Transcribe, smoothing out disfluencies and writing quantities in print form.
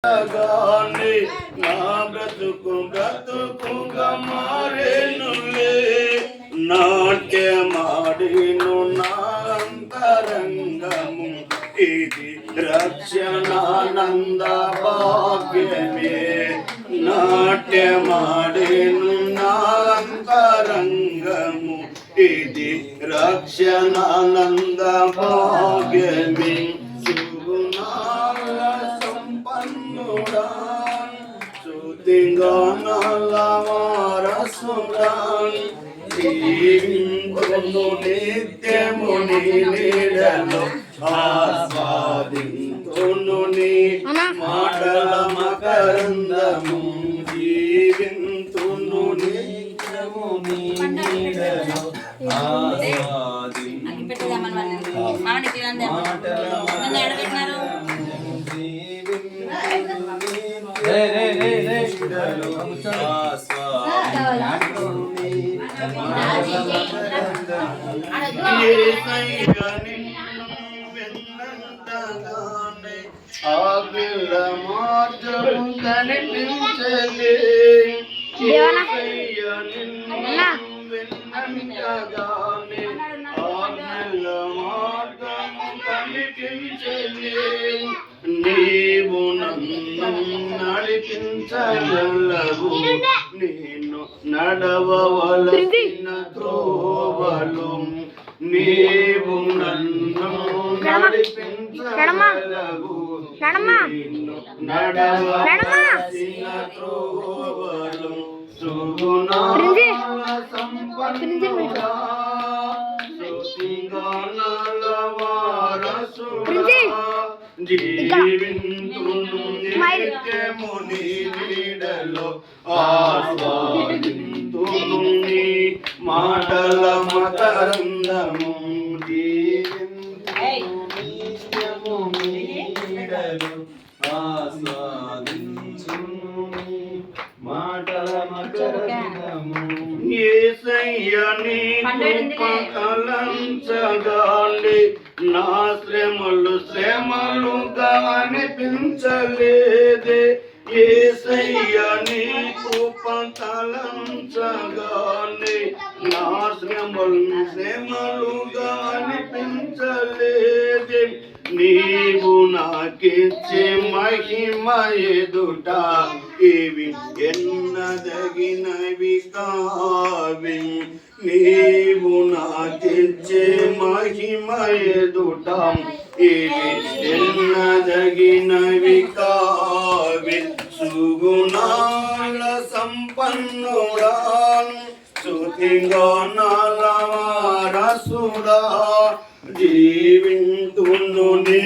గాని నా బ్రతుకుగా మారేనులే నాట్యమాడిను నా అంతరంగము ఇది రక్షణానంద భాగ్యమే నాట్యమాడిను నా అంతరంగము ఇది రక్షణానంద భాగ్యమే జీవింతును నిత్యము నీ నీడలో ఆస్వాదింతును నీ మాటల మకరందము జీవింతును నిత్యము నీ నీడలో ఆస్వాదింతును కనిపించలే నీవు నన్ను నడిపించగలవు నేను నడవవలసిన త్రోవలు నీవు నన్ను నడిపించగలవు నేను నడవవలసిన త్రోవలు సుగుణాల సంపన్నుడా స్తుతిగానాల వారసుడా జీవింతును నిత్యము నీ నీడలో ఆస్వాదింతును నీ మాటల మకరందము జీవింతును నిత్యము నీ నీడలో ఆస్వాదింతును నీ మాటల మకరందము యేసయ్య నీ కృప తలంచగానే నా శ్రమలుగా అనిపించలేదే యేసయ్య నీ కృప తలంచగానే నా శ్రమలుగా అనిపించలేదే నీవు నాకిచ్చే మహిమ ఎదుట ఇవి ఎన్నదగినవి కావి నీవు నాకిచ్చే మహిమ ఎదుట ఇవి ఎన్నదగినవి కావి సుగుణాల సంపన్నుడా స్తుతిగానాల వారసుడా జీవింతును నీ